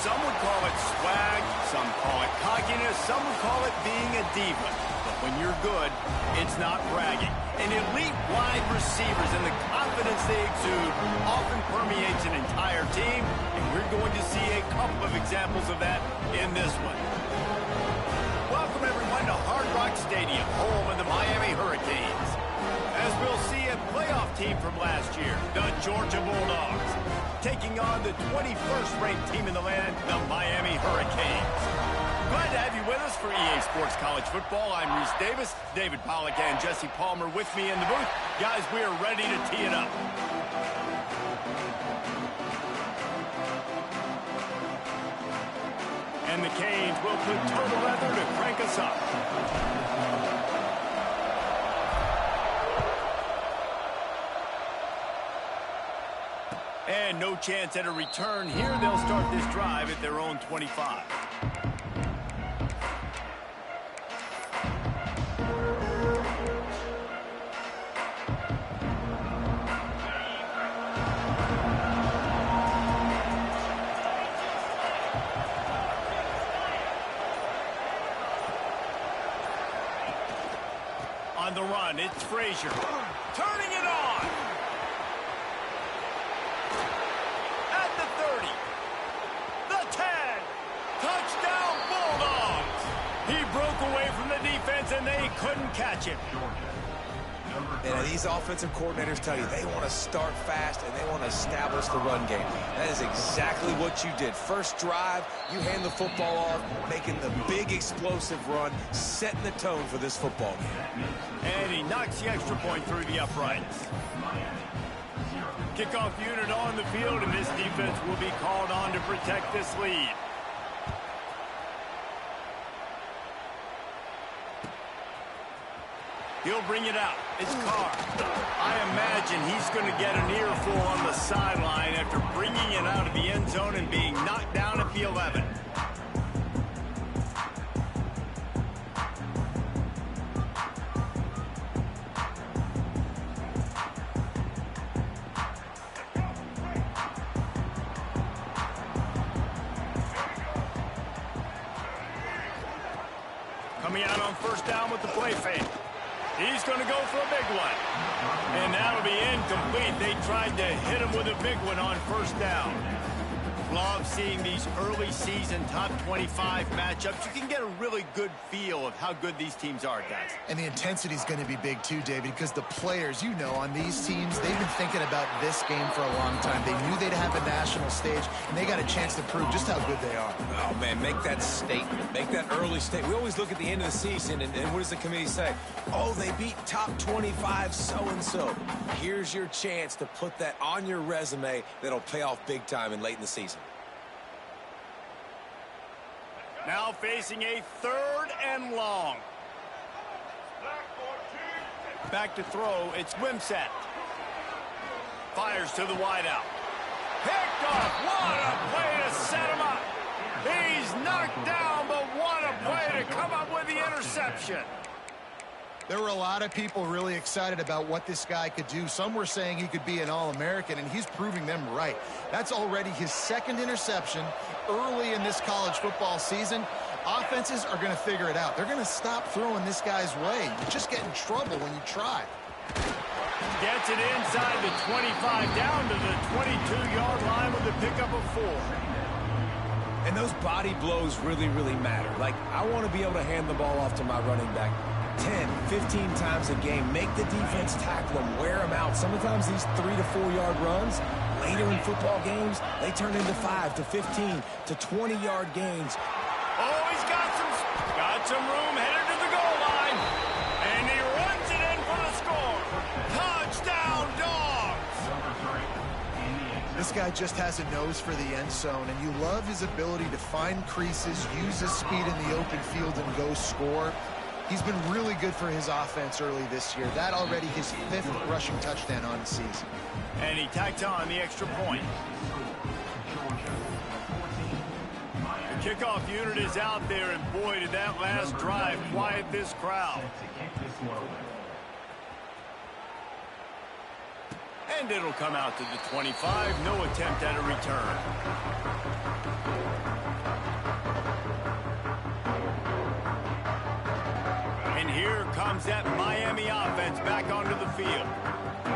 Some would call it swag, some call it cockiness, some would call it being a diva. But when you're good, it's not bragging. And elite wide receivers and the confidence they exude often permeates an entire team, and we're going to see a couple of examples of that in this one. Welcome, everyone, to Hard Rock Stadium, home of the Miami Hurricanes. As we'll see a playoff team from last year, the Georgia Bulldogs, taking on the 21st-ranked team in the land, the Miami Hurricanes. Glad to have you with us for EA Sports College Football. I'm Reese Davis, David Pollack, and Jesse Palmer with me in the booth. Guys, we are ready to tee it up. And the Canes will put turtle leather to crank us up. And no chance at a return here. They'll start this drive at their own 25. On the run, it's Frazier. Turning it on. At the 30. The 10. Touchdown Bulldogs. He broke away from the defense and they couldn't catch him. And these offensive coordinators tell you they want to start fast and they want to establish the run game. That is exactly what you did. First drive, you hand the football off, making the big explosive run, setting the tone for this football game. And he knocks the extra point through the uprights. Kickoff unit on the field, and this defense will be called on to protect this lead. He'll bring it out. It's Carr. I imagine he's going to get an earful on the sideline after bringing it out of the end zone and being knocked down at the 11. Coming out on first down with the play fake. He's going to go for a big one. And that'll be incomplete. They tried to hit him with a big one on first down. Love seeing these early season top 25 matchups. You can get a really good feel of how good these teams are, guys. And the intensity is going to be big too, David, because the players, you know, on these teams, they've been thinking about this game for a long time. They knew they'd have a national stage, and they got a chance to prove just how good they are. Oh, man, make that statement. Make that early statement. We always look at the end of the season, and what does the committee say? Oh, they beat top 25 so-and-so. Here's your chance to put that on your resume that'll pay off big time and late in the season. Now facing a 3rd and long. Back to throw, it's Wimsatt. Fires to the wideout. Picked off. What a play to set him up. He's knocked down, but what a play to come up with the interception. There were a lot of people really excited about what this guy could do. Some were saying he could be an All-American, and he's proving them right. That's already his 2nd interception early in this college football season. Offenses are going to figure it out. They're going to stop throwing this guy's way. You just get in trouble when you try. Gets it inside the 25, down to the 22-yard line with a pickup of 4. And those body blows really, really matter. Like, I want to be able to hand the ball off to my running back 10, 15 times a game. Make the defense tackle them, wear them out. Sometimes these 3 to 4 yard runs, later in football games, they turn into 5 to 15 to 20-yard gains. Oh, he's got some room headed to the goal line. And he runs it in for the score. Touchdown, Dogs! This guy just has a nose for the end zone, and you love his ability to find creases, use his speed in the open field, and go score. He's been really good for his offense early this year. That already his 5th rushing touchdown on the season. And he tacks on the extra point. The kickoff unit is out there, and boy, did that last drive quiet this crowd. And it'll come out to the 25. No attempt at a return. comes that Miami offense back onto the field.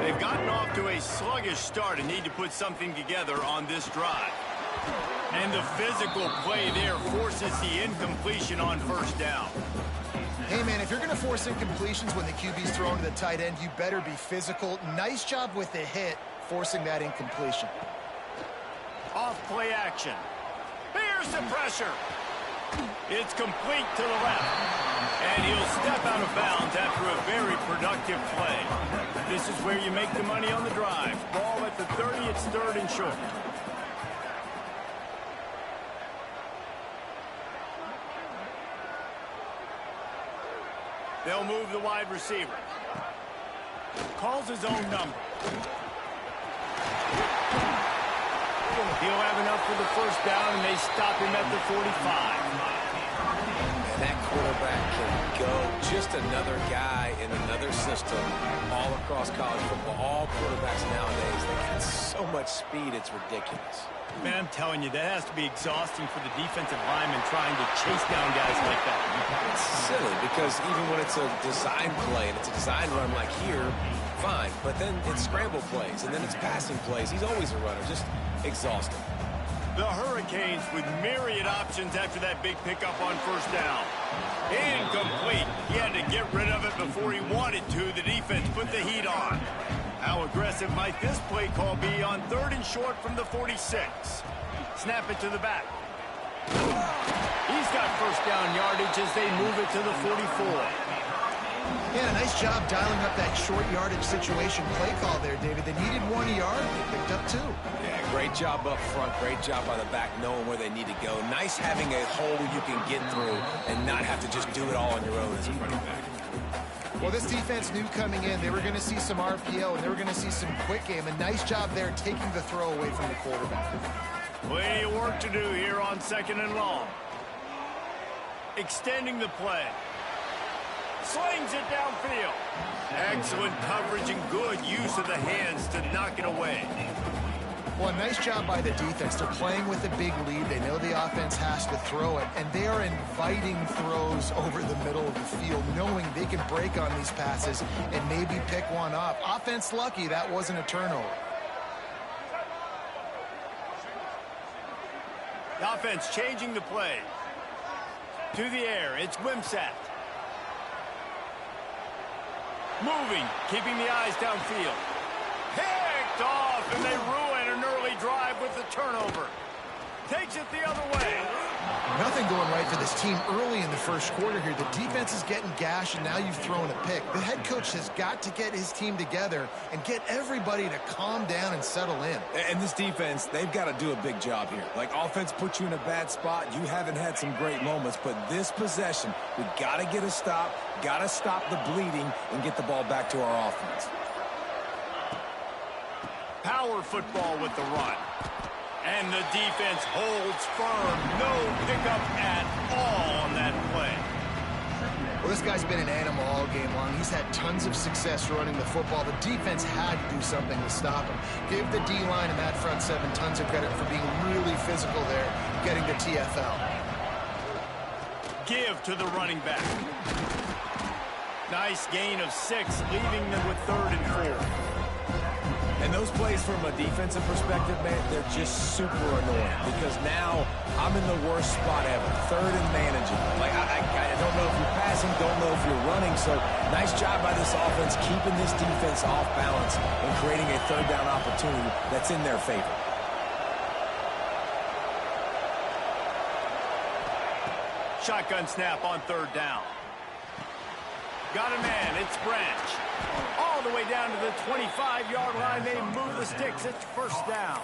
They've gotten off to a sluggish start and need to put something together on this drive. And the physical play there forces the incompletion on first down. Hey, man, if you're going to force incompletions when the QB's thrown to the tight end, you better be physical. Nice job with the hit, forcing that incompletion. Off play action. Here's the pressure. It's complete to the left. And he'll step out of bounds after a very productive play. This is where you make the money on the drive. Ball at the 30, it's 3rd and short. They'll move the wide receiver. Calls his own number. He'll have enough for the first down, and they stop him at the 45. And that quarterback can go. Just another guy in another system all across college football. All quarterbacks nowadays, they got so much speed, it's ridiculous. Man, I'm telling you, that has to be exhausting for the defensive lineman trying to chase down guys like that. It's silly because even when it's a design play and it's a design run like here, fine. But then it's scramble plays and then it's passing plays. He's always a runner, just exhausting. The Hurricanes with myriad options after that big pickup on first down. Incomplete. He had to get rid of it before he wanted to. The defense put the heat on. How aggressive might this play call be on 3rd and short from the 46? Snap it to the back. He's got first down yardage as they move it to the 44. Yeah, nice job dialing up that short yardage situation play call there, David. They needed 1 yard. They picked up 2. Yeah, great job up front. Great job by the back knowing where they need to go. Nice having a hole you can get through and not have to just do it all on your own as a running back. Well, this defense knew coming in they were going to see some RPO and they were going to see some quick game. A nice job there taking the throw away from the quarterback. Plenty of work to do here on 2nd and long. Extending the play. Slings it downfield. Excellent coverage and good use of the hands to knock it away. Well, a nice job by the defense. They're playing with a big lead. They know the offense has to throw it, and they are inviting throws over the middle of the field, knowing they can break on these passes and maybe pick one off. Offense lucky that wasn't a turnover. The offense changing the play. To the air, it's Wimsatt. Moving, keeping the eyes downfield. Picked off, and they ruin an early drive with the turnover. Takes it the other way. Nothing going right for this team early in the first quarter here. The defense is getting gashed, and now you've thrown a pick. The head coach has got to get his team together and get everybody to calm down and settle in. And this defense, they've got to do a big job here. Like, offense puts you in a bad spot. You haven't had some great moments, but this possession, we got to get a stop, got to stop the bleeding, and get the ball back to our offense. Power football with the run. And the defense holds firm. No pickup at all on that play. Well, this guy's been an animal all game long. He's had tons of success running the football. The defense had to do something to stop him. Give the D-line and that front seven tons of credit for being really physical there, getting the TFL. Give to the running back. Nice gain of 6, leaving them with 3rd and 4. And those plays from a defensive perspective, man, they're just super annoying because now I'm in the worst spot ever, 3rd and manageable. Like, I don't know if you're passing, don't know if you're running, so nice job by this offense keeping this defense off balance and creating a 3rd down opportunity that's in their favor. Shotgun snap on 3rd down. Got a man, it's Branch. All the way down to the 25-yard line, they move the sticks, it's 1st down.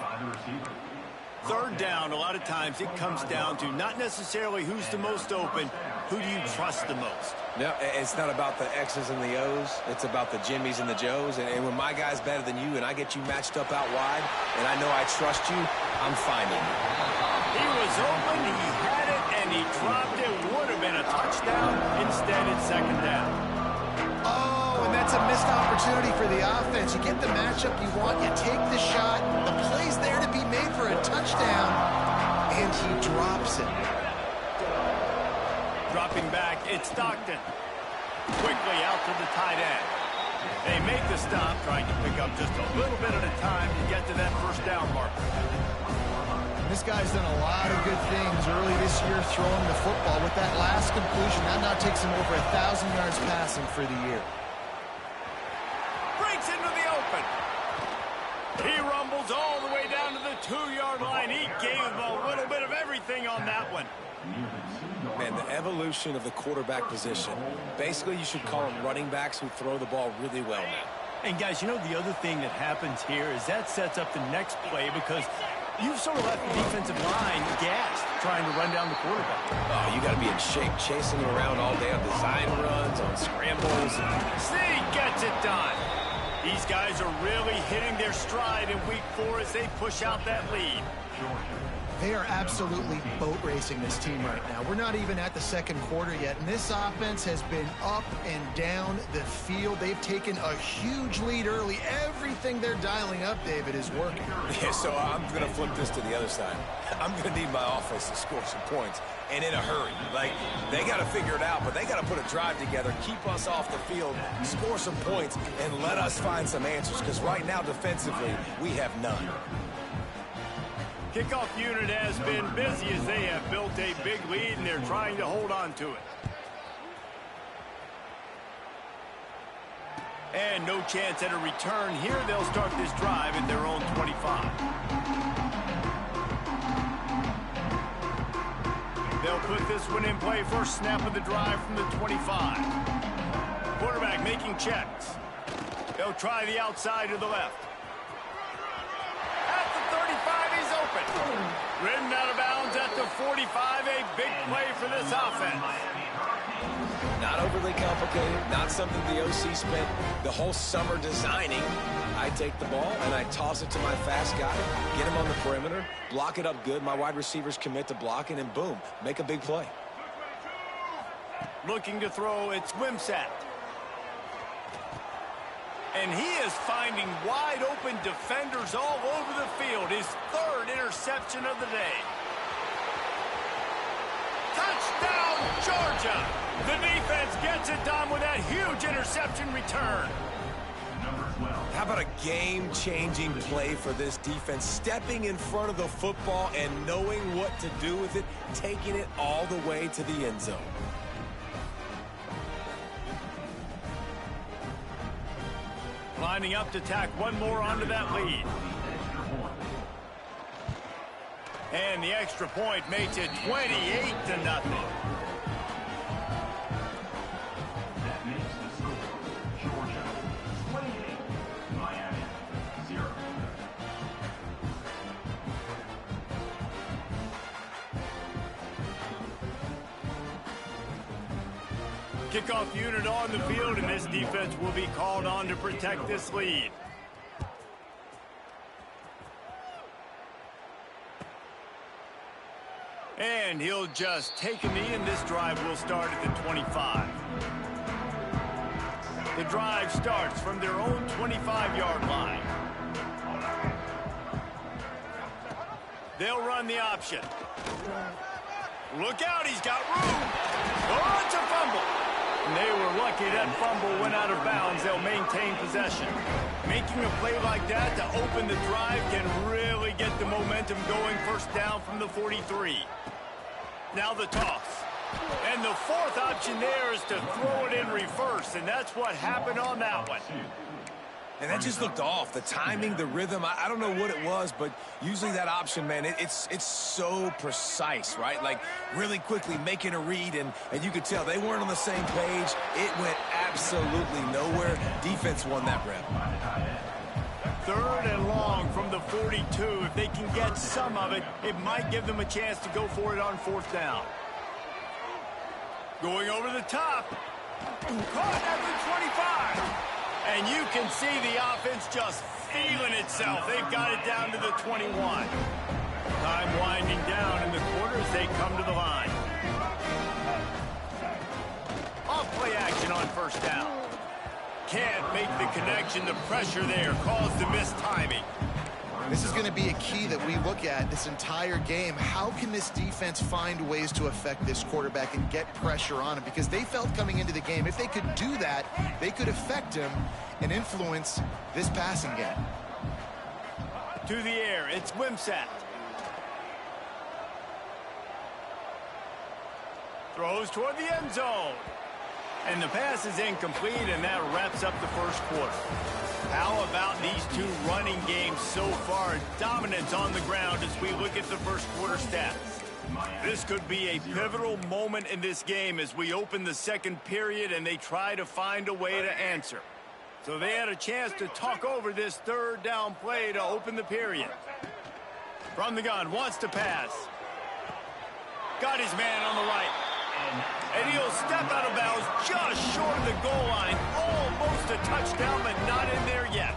3rd down, a lot of times it comes down to not necessarily who's the most open, who do you trust the most? No, it's not about the X's and the O's, it's about the Jimmys and the Joes, and when my guy's better than you and I get you matched up out wide, and I know I trust you, I'm finding you. He was open, he had it, and he dropped it. Would have been a touchdown. Instead, it's 2nd down. Oh, and that's a missed opportunity for the offense. You get the matchup you want, you take the shot, the play's there to be made for a touchdown, and he drops it. Dropping back, it's Stockton. Quickly out to the tight end. They make the stop, trying to pick up just a little bit at a time to get to that first down marker. This guy's done a lot of good things early this year throwing the football. With that last completion, that now takes him over 1,000 yards passing for the year. Breaks into the open. He rumbles all the way down to the 2-yard line. He gave him a little bit of everything on that one. Man, the evolution of the quarterback position. Basically, you should call them running backs who throw the ball really well now. And guys, you know the other thing that happens here is that sets up the next play because you've sort of left the defensive line gassed trying to run down the quarterback. Oh, you got to be in shape, chasing him around all day on design runs, on scrambles. See, gets it done. These guys are really hitting their stride in week 4 as they push out that lead. They are absolutely boat racing this team right now. We're not even at the second quarter yet, and this offense has been up and down the field. They've taken a huge lead early. Everything they're dialing up, David, is working. Yeah, so I'm going to flip this to the other side. I'm going to need my offense to score some points, and in a hurry. Like, they got to figure it out, but they got to put a drive together, keep us off the field, score some points, and let us find some answers, because right now, defensively, we have none. Kickoff unit has been busy as they have built a big lead, and they're trying to hold on to it. And no chance at a return here. They'll start this drive at their own 25. They'll put this one in play. First snap of the drive from the 25. Quarterback making checks. They'll try the outside to the left. At the 35, he's open. Ridden out of bounds at the 45. A big play for this offense. Not overly complicated, not something the OC spent the whole summer designing. I take the ball and I toss it to my fast guy, get him on the perimeter, block it up good. My wide receivers commit to blocking, and boom, make a big play. Looking to throw, it's Wimsatt. And he is finding wide open defenders all over the field. His 3rd interception of the day. Touchdown, Georgia! The defense gets it done with that huge interception return. How about a game-changing play for this defense? Stepping in front of the football and knowing what to do with it, taking it all the way to the end zone. Lining up to tack one more onto that lead. And the extra point makes it 28-0. That makes the score Georgia 28, Miami 0. Kickoff unit on the field, and this defense will be called on to protect this lead. And he'll just take a knee, and this drive will start at the 25. The drive starts from their own 25-yard line. They'll run the option. Look out, he's got room. Oh, it's a fumble. And they were lucky that fumble went out of bounds. They'll maintain possession. Making a play like that to open the drive can really get the momentum going. First down from the 43. Now the toss. And the 4th option there is to throw it in reverse, and that's what happened on that one. And that just looked off. The timing, the rhythm, I don't know what it was, but usually that option, man, it's so precise, right? Like, really quickly making a read, and you could tell they weren't on the same page. It went absolutely nowhere. Defense won that rep. 3rd and long from the 42. If they can get some of it, it might give them a chance to go for it on 4th down. Going over the top. Caught at the 25. And you can see the offense just feeling itself. They've got it down to the 21. Time winding down in the quarter as they come to the line. Off play action on 1st down. Can't make the connection. The pressure there caused the missed timing. This is going to be a key that we look at this entire game. How can this defense find ways to affect this quarterback and get pressure on him? Because they felt coming into the game, if they could do that, they could affect him and influence this passing game. To the air, it's Wimsatt. Throws toward the end zone. And the pass is incomplete, and that wraps up the first quarter. How about these two running games so far? Dominance on the ground as we look at the first quarter stats. This could be a pivotal moment in this game as we open the second period and they try to find a way to answer. So they had a chance to talk over this third down play to open the period. From the gun, wants to pass. Got his man on the right. And he'll step out of bounds just short of the goal line. Almost a touchdown, but not in there yet.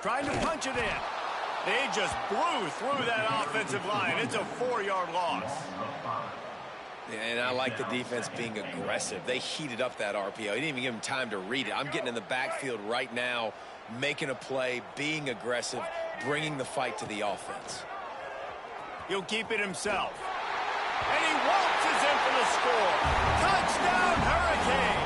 Trying to punch it in. They just blew through that offensive line. It's a 4-yard loss. And I like the defense being aggressive. They heated up that RPO. He didn't even give him time to read it. I'm getting in the backfield right now, making a play, being aggressive, bringing the fight to the offense. He'll keep it himself. And he waltzes in for the score. Touchdown, Hurricane!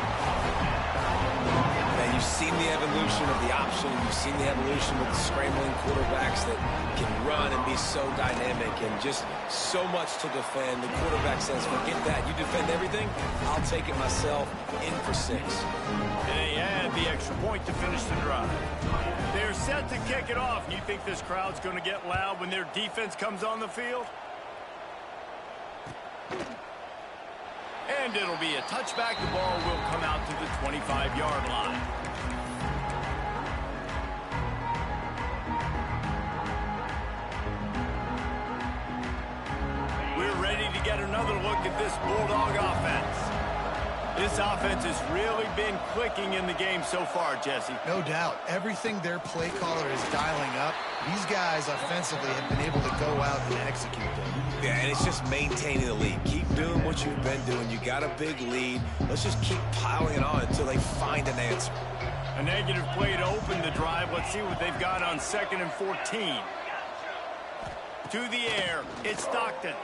You've seen the evolution of the option. You've seen the evolution of the scrambling quarterbacks that can run and be so dynamic and just so much to defend. The quarterback says, forget that. You defend everything, I'll take it myself. In for 6. And they add the extra point to finish the drive. They're set to kick it off. You think this crowd's going to get loud when their defense comes on the field? And it'll be a touchback. The ball will come out to the 25-yard line. We're ready to get another look at this Bulldog offense. This offense has really been clicking in the game so far, Jesse. No doubt. Everything their play caller is dialing up, these guys offensively have been able to go out and execute them. Yeah, and it's just maintaining the lead. Keep doing what you've been doing. You got a big lead. Let's just keep piling it on until they find an answer. A negative play to open the drive. Let's see what they've got on 2nd and 14. To the air, it's Stockton.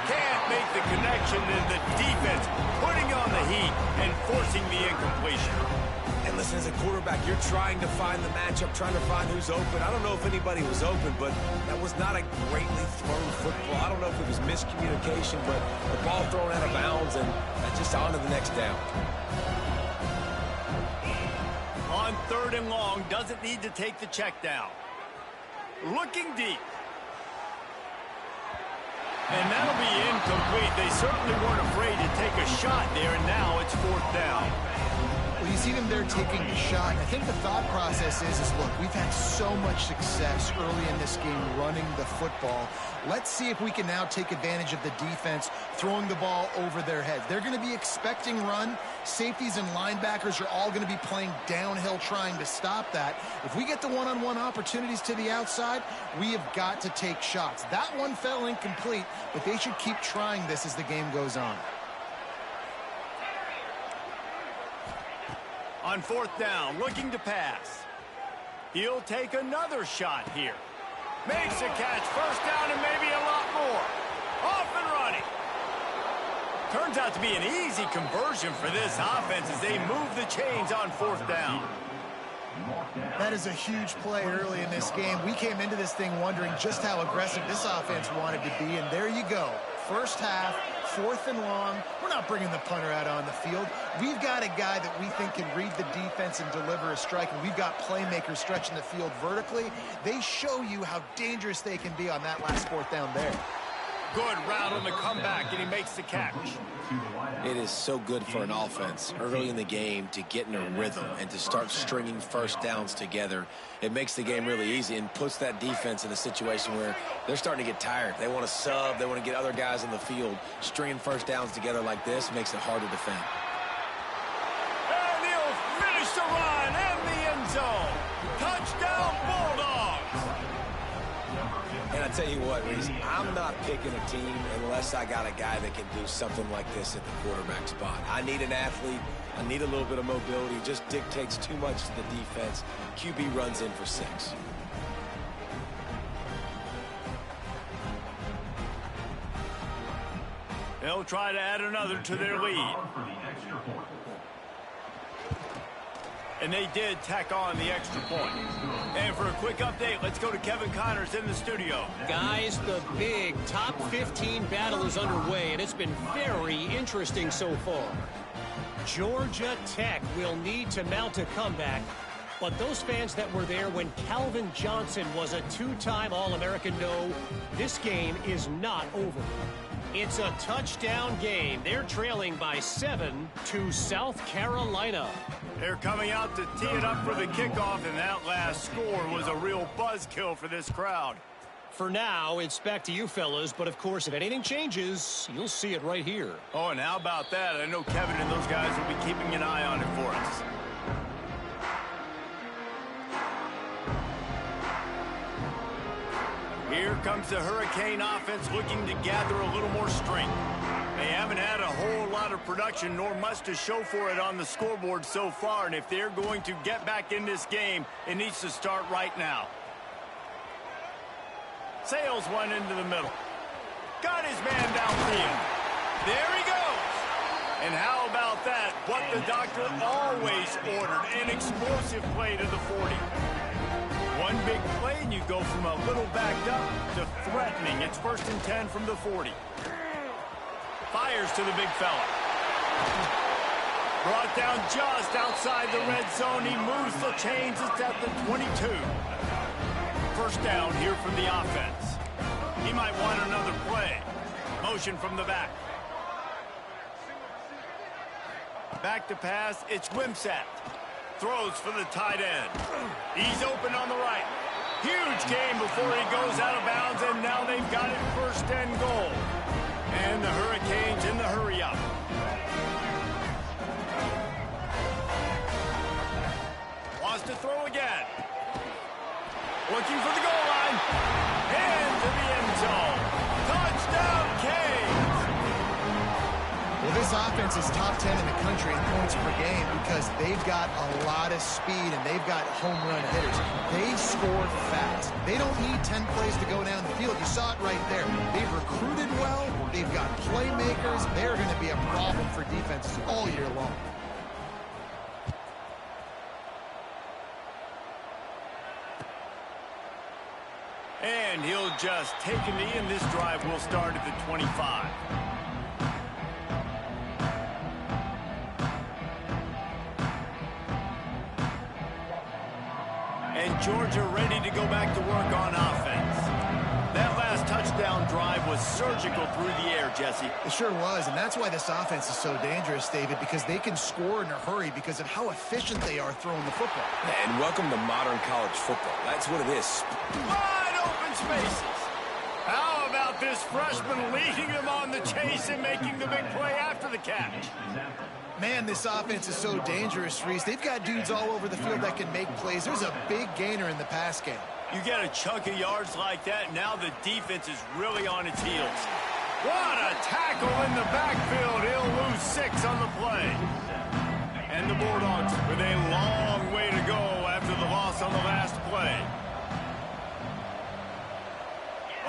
Can't make the connection, and the defense putting on the heat and forcing the incompletion. And listen, as a quarterback, you're trying to find the matchup, trying to find who's open. I don't know if anybody was open, but that was not a greatly thrown football. I don't know if it was miscommunication, but the ball thrown out of bounds and just on to the next down. On 3rd and long, doesn't need to take the check down. Looking deep. And that'll be incomplete. They certainly weren't afraid to take a shot there, and now it's 4th down. Well, you see them there taking the shot. I think the thought process is, look, we've had so much success early in this game running the football. Let's see if we can now take advantage of the defense throwing the ball over their heads. They're going to be expecting run. Safeties and linebackers are all going to be playing downhill trying to stop that. If we get the one-on-one opportunities to the outside, we have got to take shots. That one fell incomplete, but they should keep trying this as the game goes on. On 4th down, looking to pass. He'll take another shot here. Makes a catch, 1st down and maybe a lot more. Off and running. Turns out to be an easy conversion for this offense as they move the chains on 4th down. That is a huge play early in this game. We came into this thing wondering just how aggressive this offense wanted to be, and there you go. First half, 4th and long. We're not bringing the punter out on the field. We've got a guy that we think can read the defense and deliver a strike, and we've got playmakers stretching the field vertically. They show you how dangerous they can be on that last 4th down there. Good route on the comeback, and he makes the catch. It is so good for an offense early in the game to get in a rhythm and to start stringing first downs together. It makes the game really easy and puts that defense in a situation where they're starting to get tired. They want to sub. They want to get other guys on the field. Stringing first downs together like this makes it hard to defend. And he'll finish the run in the end zone. Touchdown, Bulldogs. And I tell you what, Reese, I'm not picking a team unless I got a guy that can do something like this at the quarterback spot. I need an athlete. I need a little bit of mobility. Just dictates too much to the defense. QB runs in for 6. They'll try to add another to their lead. And they did tack on the extra point. And for a quick update, let's go to Kevin Connors in the studio. Guys, the big top 15 battle is underway, and it's been very interesting so far. Georgia Tech will need to mount a comeback, but those fans that were there when Calvin Johnson was a 2-time All-American know this game is not over. It's a touchdown game. They're trailing by 7 to South Carolina. They're coming out to tee it up for the kickoff, and that last score was a real buzzkill for this crowd. For now, it's back to you fellas, but of course, if anything changes, you'll see it right here. Oh, and how about that? I know Kevin and those guys will be keeping an eye on it for us. Here comes the Hurricane offense looking to gather a little more strength. They haven't had a whole lot of production, nor much to show for it on the scoreboard so far, and if they're going to get back in this game, it needs to start right now. Sails one into the middle. Got his man downfield. There he goes. And how about that? What the doctor always ordered, an explosive play to the 40. One big play, and you go from a little backed up to threatening. It's 1st and 10 from the 40. Fires to the big fella. Brought down just outside the red zone. He moves the chains. It's at the 22. 1st down here from the offense. He might want another play. Motion from the back. Back to pass. It's Wimsatt. Throws for the tight end. He's open on the right. Huge game before he goes out of bounds, and now they've got it 1st and goal. And the Hurricanes in the hurry-up. Wants to throw again. Looking for the goal line. And to the end zone. Touchdown, Canes! Well, this offense is top 10 in the country in points per game because they've got a lot of speed and they've got home run hitters. They score fast. They don't need 10 plays to go down the field. You saw it right there. They've recruited well. They've got playmakers. They're going to be a problem for defenses all year long. And he'll just take a knee, and this drive will start at the 25. And Georgia ready to go back to work on offense. That last touchdown drive was surgical through the air, Jesse. It sure was, and that's why this offense is so dangerous, David, because they can score in a hurry because of how efficient they are throwing the football. And welcome to modern college football. That's what it is. Wide open spaces. How about this freshman leading them on the chase and making the big play after the catch? Man, this offense is so dangerous, Reese. They've got dudes all over the field that can make plays. There's a big gainer in the pass game. You get a chunk of yards like that, now the defense is really on its heels. What a tackle in the backfield. He'll lose 6 on the play. And the Bulldogs with a long way to go after the loss on the last play.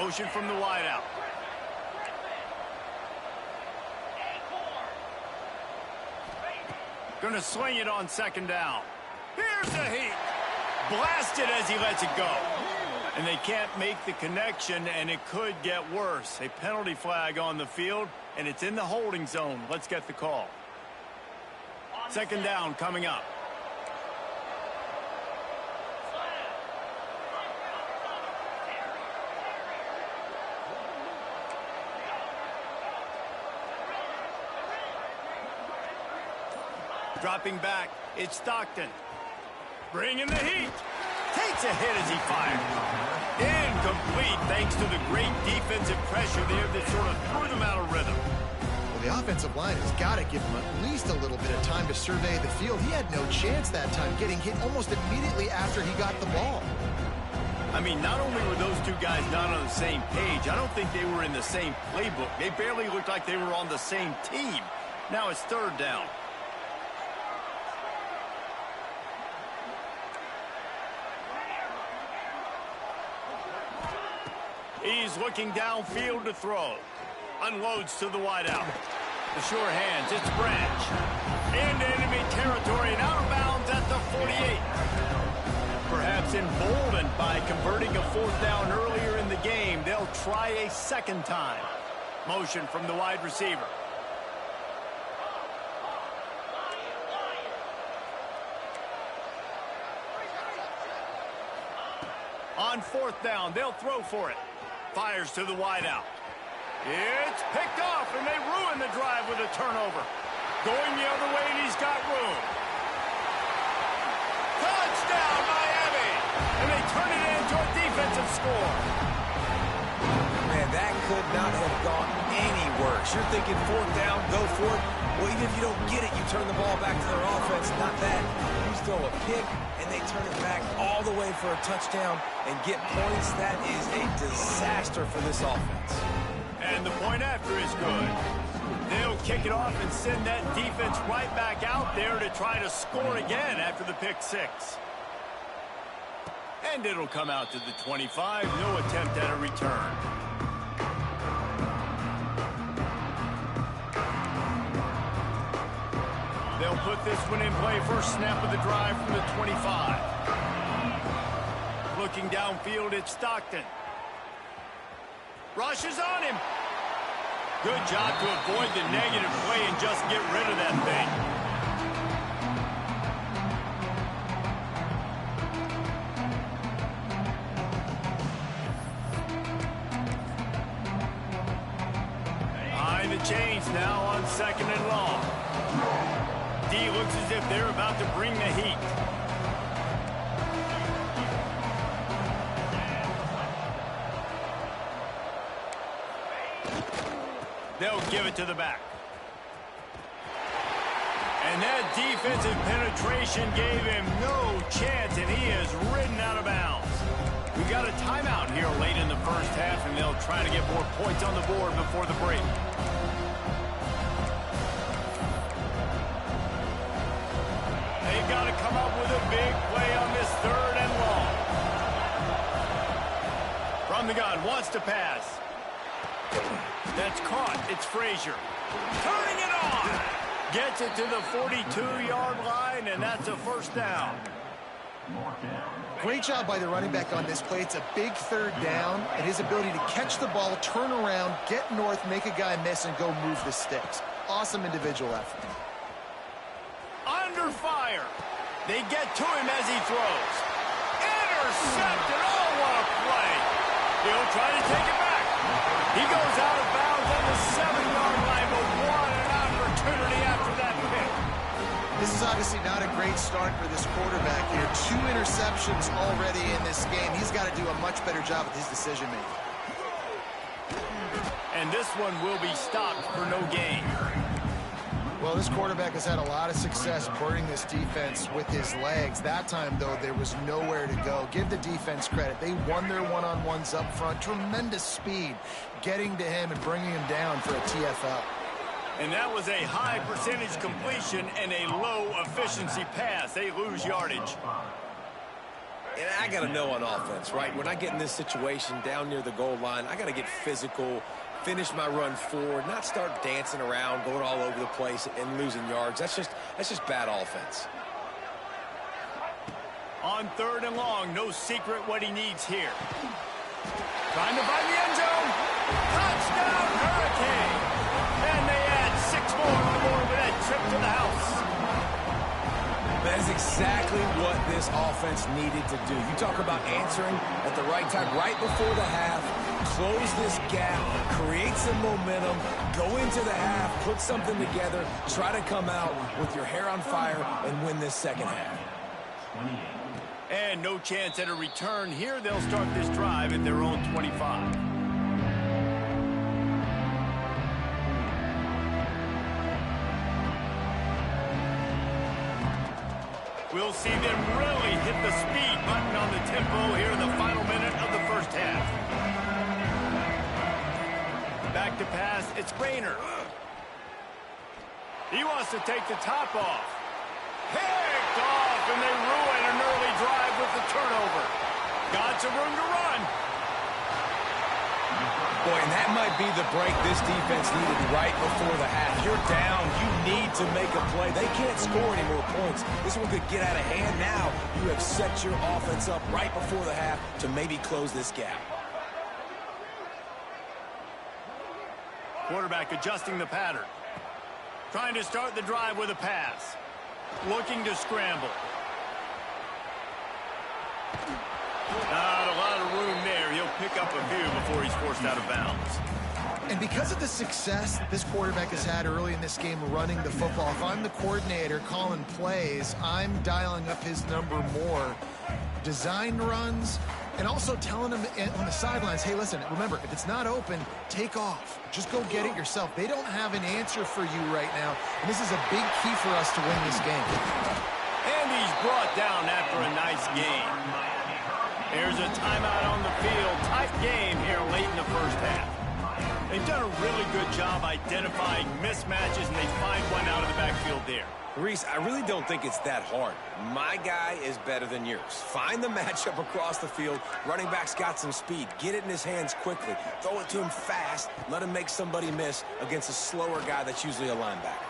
Motion from the wideout. Going to sling it on 2nd down. Here's the heat. Blasted as he lets it go. And they can't make the connection, and it could get worse. A penalty flag on the field, and it's in the holding zone. Let's get the call. 2nd down coming up. Dropping back, it's Stockton. Bringing the heat. Takes a hit as he fired. Incomplete thanks to the great defensive pressure there that sort of threw them out of rhythm. Well, the offensive line has got to give him at least a little bit of time to survey the field. He had no chance that time, getting hit almost immediately after he got the ball. I mean, not only were those two guys not on the same page, I don't think they were in the same playbook. They barely looked like they were on the same team. Now it's third down. He's looking downfield to throw. Unloads to the wideout. The sure hands, it's Branch. Into enemy territory and out of bounds at the 48. Perhaps emboldened by converting a fourth down earlier in the game, they'll try a second time. Motion from the wide receiver. On fourth down, they'll throw for it. Fires to the wideout. It's picked off, and they ruin the drive with a turnover. Going the other way, and he's got room. Touchdown, Miami! And they turn it into a defensive score. Man, that could not have gone any worse. You're thinking fourth down, go for it. Well, even if you don't get it, you turn the ball back to their offense. Not that. You throw a pick, and they turn it back all the way for a touchdown and get points. That is a disaster for this offense. And the point after is good. They'll kick it off and send that defense right back out there to try to score again after the pick six. And it'll come out to the 25. No attempt at a return. They'll put this one in play. First snap of the drive from the 25. Looking downfield, it's Stockton. Rushes on him. Good job to avoid the negative play and just get rid of that thing. Behind the chains now on second and long. D looks as if they're about to bring the heat. They'll give it to the back. And that defensive penetration gave him no chance, and he is ridden out of bounds. We've got a timeout here late in the first half, and they'll try to get more points on the board before the break. They've got to come up with a big play on this third and long. From the gun, wants to pass. That's caught. It's Frazier. Turning it on. Gets it to the 42-yard line, and that's a first down. Great job by the running back on this play. It's a big third down, and his ability to catch the ball, turn around, get north, make a guy miss, and go move the sticks. Awesome individual effort. Under fire. They get to him as he throws. Intercepted. Oh, what a play. He'll try to take it back. He goes out of bounds on the 7-yard line, but what an opportunity after that pick. This is obviously not a great start for this quarterback here. 2 interceptions already in this game. He's got to do a much better job with his decision-making. And this one will be stopped for no gain. Well, this quarterback has had a lot of success burning this defense with his legs. That time, though, there was nowhere to go. Give the defense credit. They won their one-on-ones up front. Tremendous speed getting to him and bringing him down for a TFL. And that was a high percentage completion and a low efficiency pass. They lose yardage. And I got to know on offense, right? When I get in this situation down near the goal line, I got to get physical, finish my run forward, not start dancing around, going all over the place and losing yards. That's just bad offense. On third and long, no secret what he needs here. Trying to find the end zone. Touchdown, Hurricane. And they add 6 more on the board with that trip to the house. That is exactly what this offense needed to do. You talk about answering at the right time, right before the half, close this gap, create some momentum, go into the half, put something together, try to come out with your hair on fire and win this second half. And no chance at a return here. They'll start this drive at their own 25. We'll see them really hit the speed button on the tempo here in the final minute of the first half. Back to pass, it's Rayner. He wants to take the top off. Picked off, and they ruin an early drive with the turnover. Got some room to run. Boy, and that might be the break this defense needed right before the half. You're down. You need to make a play. They can't score any more points. This one could get out of hand now. You have set your offense up right before the half to maybe close this gap. Quarterback adjusting the pattern. Trying to start the drive with a pass. Looking to scramble. Not a lot of room there. He'll pick up a few before he's forced out of bounds. And because of the success that this quarterback has had early in this game running the football, if I'm the coordinator calling plays, I'm dialing up his number more. Designed runs, and also telling him on the sidelines, hey, listen, remember, if it's not open, take off. Just go get it yourself. They don't have an answer for you right now, and this is a big key for us to win this game. And he's brought down after a nice game. There's a timeout on the field. Tight game here late in the first half. They've done a really good job identifying mismatches, and they find one out of the backfield there. Reese, I really don't think it's that hard. My guy is better than yours. Find the matchup across the field. Running back's got some speed. Get it in his hands quickly. Throw it to him fast. Let him make somebody miss against a slower guy that's usually a linebacker.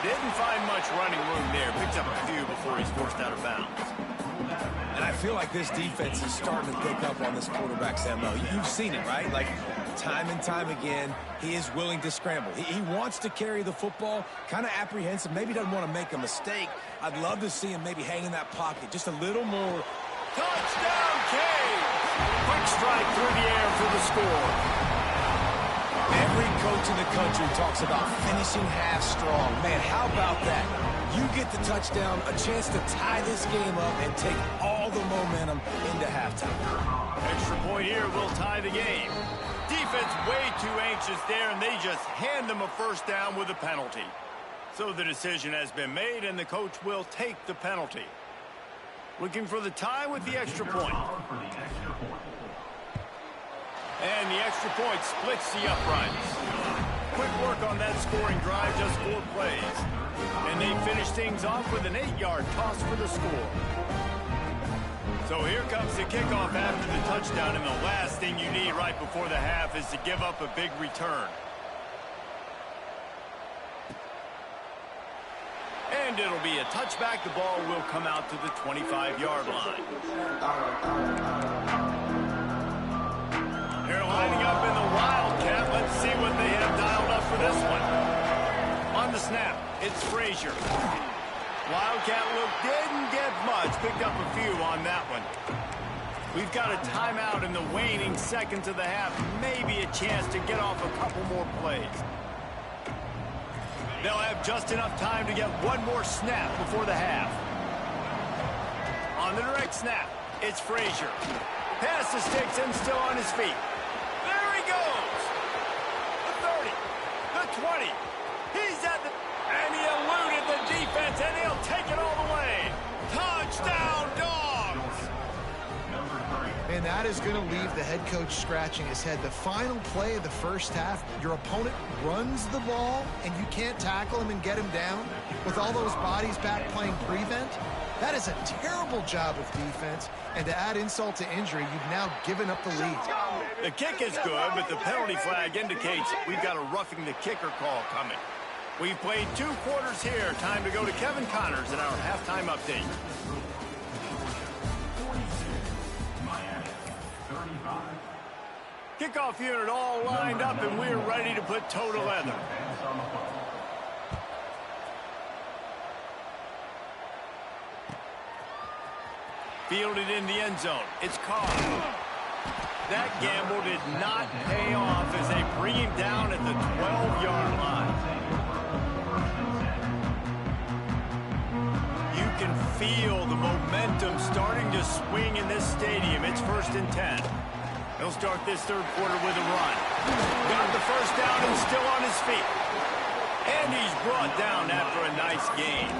Didn't find much running room there. Picks up a few before he's forced out of bounds. And I feel like this defense is starting to pick up on this quarterback's MO. You've seen it, right? Like, time and time again, he is willing to scramble. He wants to carry the football, kind of apprehensive, maybe doesn't want to make a mistake. I'd love to see him maybe hang in that pocket just a little more. Touchdown, Caves! Quick strike through the air for the score. Every coach in the country talks about finishing half strong. Man, how about that? You get the touchdown, a chance to tie this game up and take all the momentum into halftime. Extra point here will tie the game. Defense way too anxious there, and they just hand them a first down with a penalty. So the decision has been made, and the coach will take the penalty. Looking for the tie with the extra point. And the extra point splits the uprights. Quick work on that scoring drive, just 4 plays. And they finish things off with an 8-yard toss for the score. So here comes the kickoff after the touchdown, and the last thing you need right before the half is to give up a big return. And it'll be a touchback. The ball will come out to the 25-yard line. They're lining up in the Wildcat. Let's see what they have dialed up for this one. On the snap, it's Frazier. Wildcat look didn't get much. Picked up a few on that one. We've got a timeout in the waning seconds of the half. Maybe a chance to get off a couple more plays. They'll have just enough time to get one more snap before the half. On the direct snap, it's Frazier. Pass the sticks and still on his feet. There he goes. The 30, the 20. He's at the... And he eluded the defense, and he'll take it all the way. Touchdown, Dogs! And that is going to leave the head coach scratching his head. The final play of the first half, your opponent runs the ball, and you can't tackle him and get him down with all those bodies back playing prevent. That is a terrible job of defense, and to add insult to injury, you've now given up the lead. The kick is good, but the penalty flag indicates we've got a roughing the kicker call coming. We've played 2 quarters here. Time to go to Kevin Connors in our halftime update. Kickoff unit all lined up, and we're ready to put toe to leather. Fielded in the end zone. It's caught. That gamble did not pay off as they bring him down at the 12-yard line. You can feel the momentum starting to swing in this stadium. It's 1st and 10. He'll start this 3rd quarter with a run. Got the first down and still on his feet. And he's brought down after a nice gain.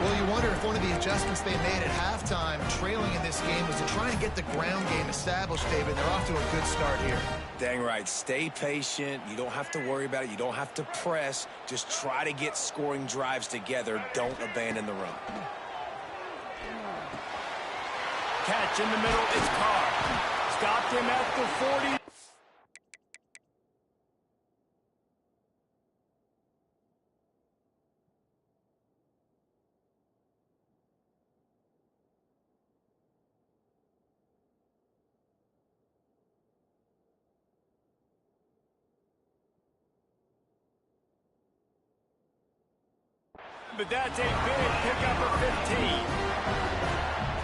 Well, you wonder if one of the adjustments they made at halftime, trailing in this game, was to try and get the ground game established, David. They're off to a good start here. Dang right. Stay patient. You don't have to worry about it. You don't have to press. Just try to get scoring drives together. Don't abandon the run. Catch in the middle. It's Carr. Stopped him at the 40. But that's a big pickup of 15.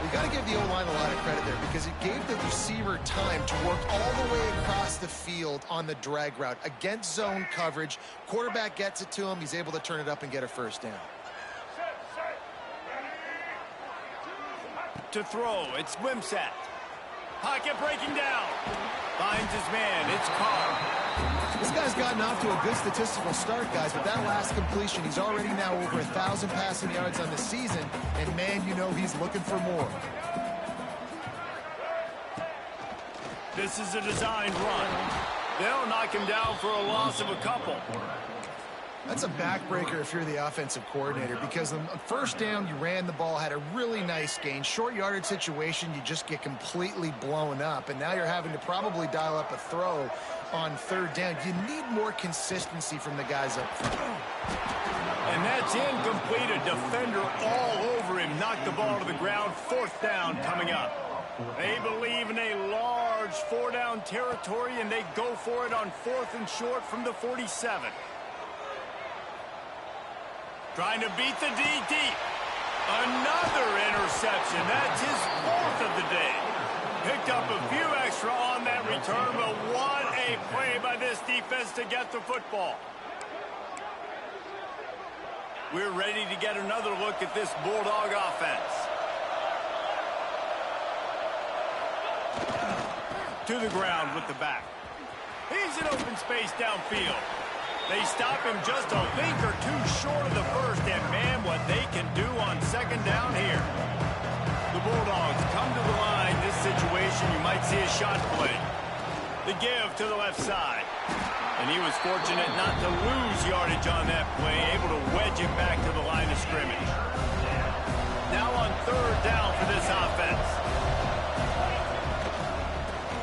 We got to give the O-line a lot of credit there because it gave the receiver time to work all the way across the field on the drag route. Against zone coverage, quarterback gets it to him. He's able to turn it up and get a first down. To throw, it's Wimsatt. Pocket breaking down. Finds his man. It's Carr. This guy's gotten off to a good statistical start, guys, but that last completion, he's already now over 1,000 passing yards on the season, and man, you know he's looking for more. This is a designed run. They'll knock him down for a loss of a couple. That's a backbreaker if you're the offensive coordinator, because the first down, you ran the ball, had a really nice gain. Short yardage situation, you just get completely blown up, and now you're having to probably dial up a throw on third down. You need more consistency from the guys up front. And that's incomplete. A defender all over him. Knocked the ball to the ground. Fourth down coming up. They believe in a large four-down territory, and they go for it on 4th and short from the 47. Trying to beat the D deep. Another interception. That's his 4th of the day. Picked up a few extra on that return, but what a play by this defense to get the football. We're ready to get another look at this Bulldog offense. To the ground with the back. He's in open space downfield. They stop him just a link or two short of the first, and man, what they can do on second down here. The Bulldogs come to the line. This situation, you might see a shot play. The give to the left side. And he was fortunate not to lose yardage on that play, able to wedge it back to the line of scrimmage. Now on third down for this offense.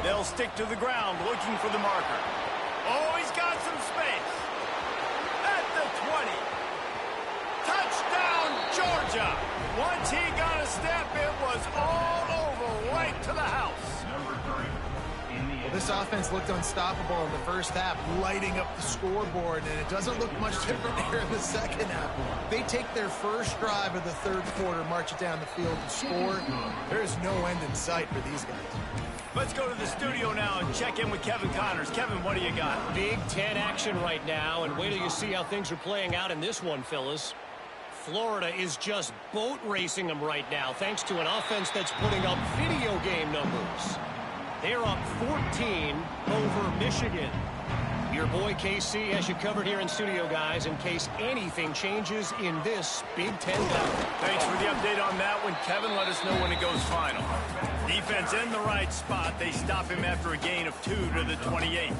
They'll stick to the ground looking for the marker. Oh, he's got some space. At the 20. Touchdown, Georgia. Once he got a step, it was all over right to the house. Number 3. Well, this offense looked unstoppable in the first half, lighting up the scoreboard, and it doesn't look much different here in the second half. They take their first drive of the third quarter, march it down the field and score. There is no end in sight for these guys. Let's go to the studio now and check in with Kevin Connors. Kevin, what do you got? Big Ten action right now, and wait till you see how things are playing out in this one, fellas. Florida is just boat racing them right now, thanks to an offense that's putting up video game numbers. They're up 14 over Michigan. Your boy KC has you covered here in studio, guys, in case anything changes in this Big Ten battle. Thanks for the update on that one, Kevin. Let us know when it goes final. Defense in the right spot. They stop him after a gain of 2 to the 28.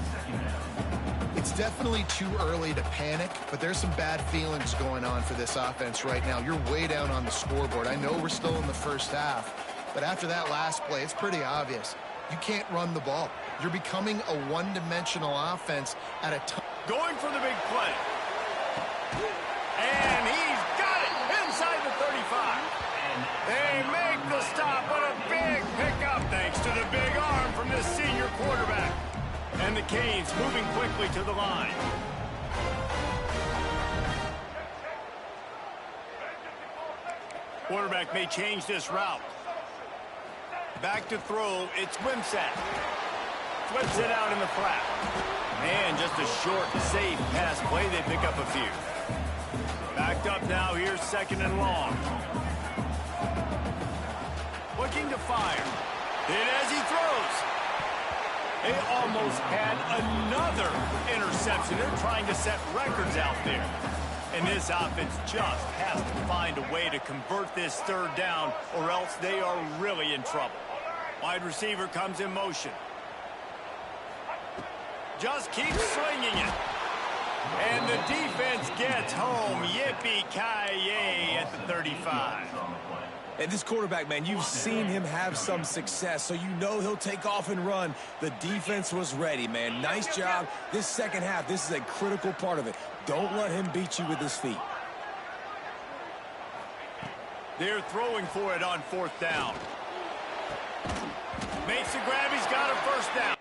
It's definitely too early to panic, but there's some bad feelings going on for this offense right now. You're way down on the scoreboard. I know we're still in the first half, but after that last play, it's pretty obvious. You can't run the ball. You're becoming a one-dimensional offense at a time. Going for the big play. And he's got it inside the 35. They make the stop, but a big pickup thanks to the big arm from this senior quarterback. And the Canes moving quickly to the line. Quarterback may change this route. Back to throw, it's Wimsatt. Flips it out in the flat. And just a short, safe pass play. They pick up a few. Backed up now, here's second and long. Looking to fire. Hit as he throws. They almost had another interception. They're trying to set records out there. And this offense just has to find a way to convert this third down, or else they are really in trouble. Wide receiver comes in motion. Just keeps swinging it. And the defense gets home. Yippee-ki-yay at the 35. And this quarterback, man, you've seen him have some success, so you know he'll take off and run. The defense was ready, man. Nice job. This second half, this is a critical part of it. Don't let him beat you with his feet. They're throwing for it on fourth down. Makes the grab. He's got a first down.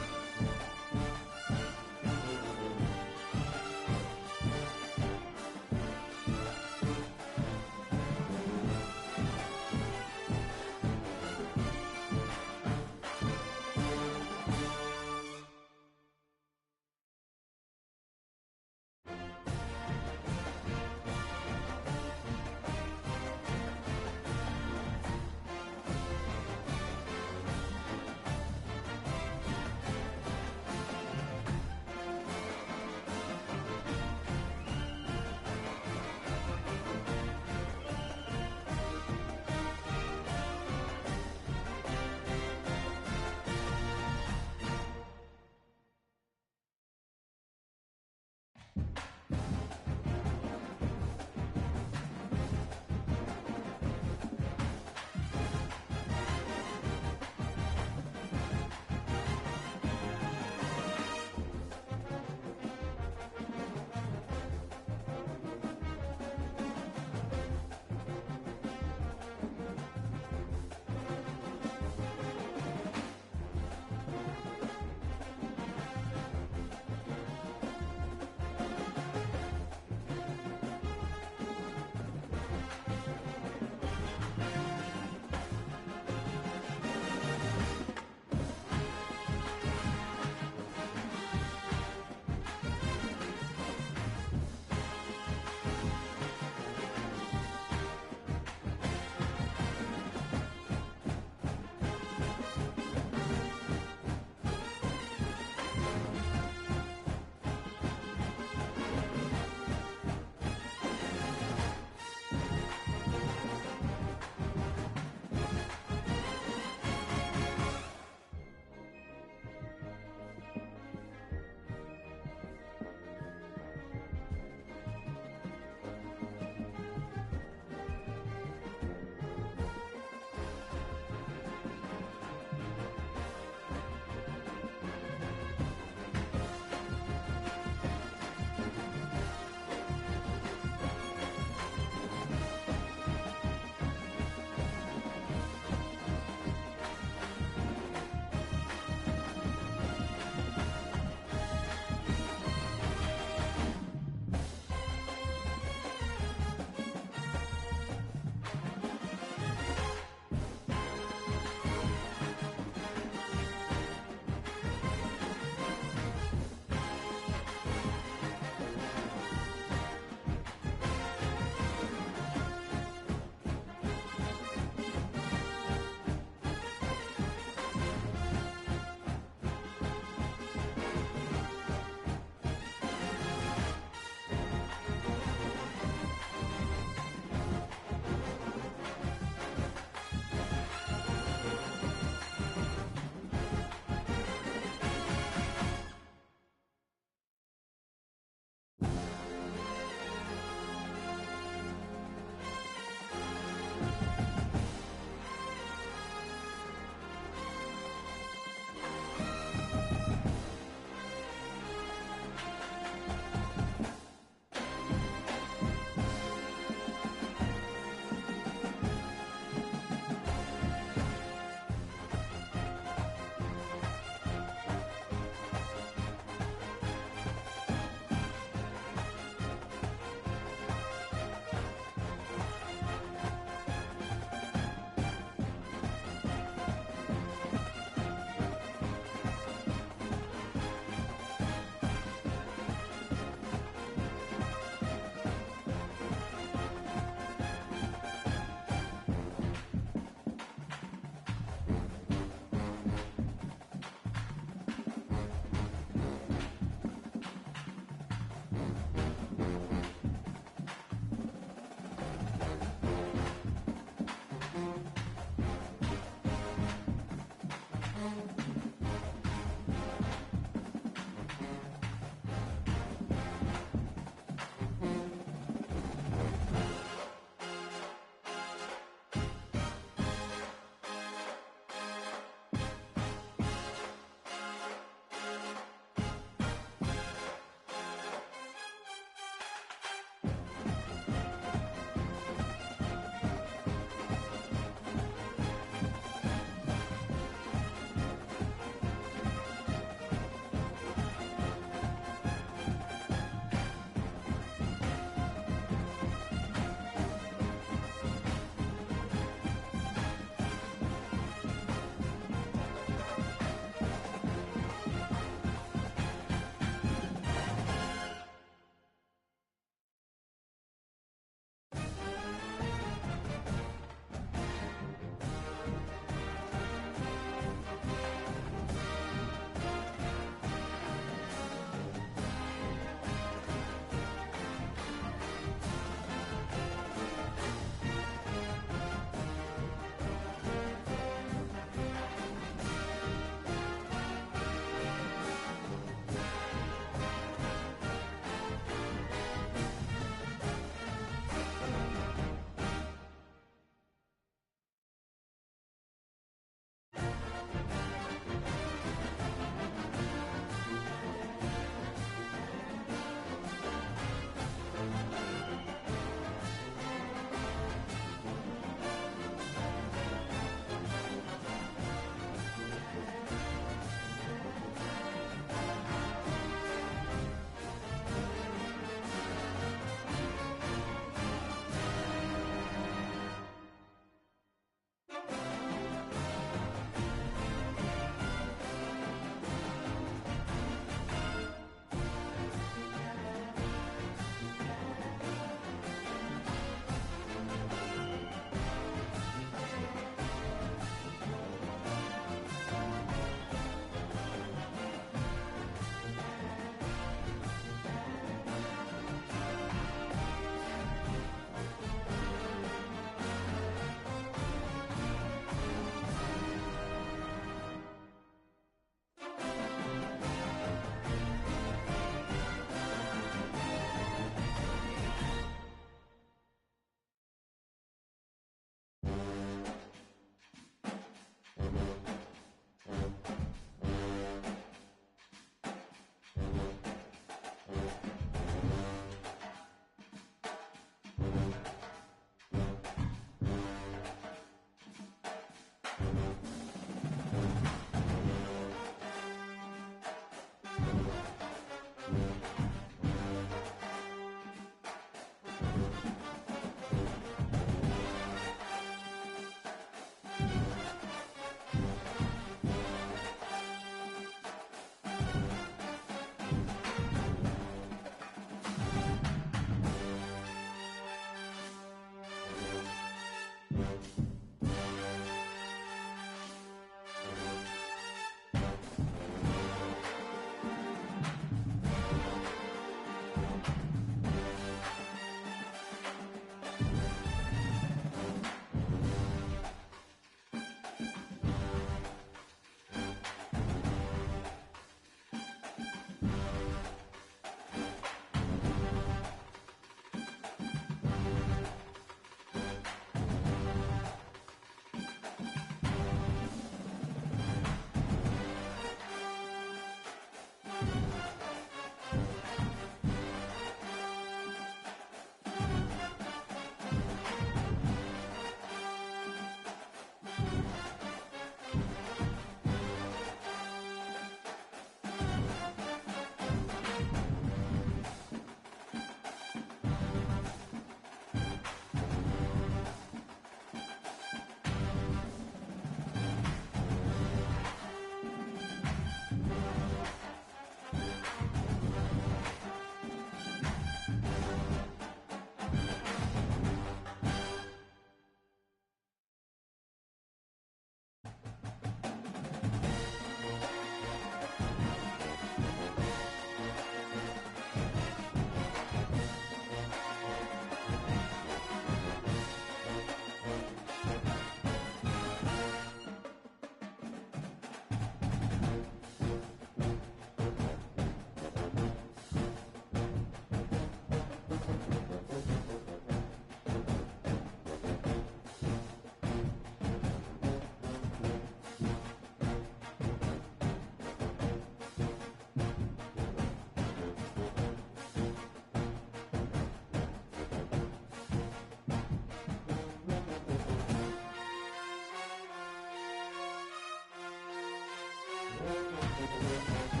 it.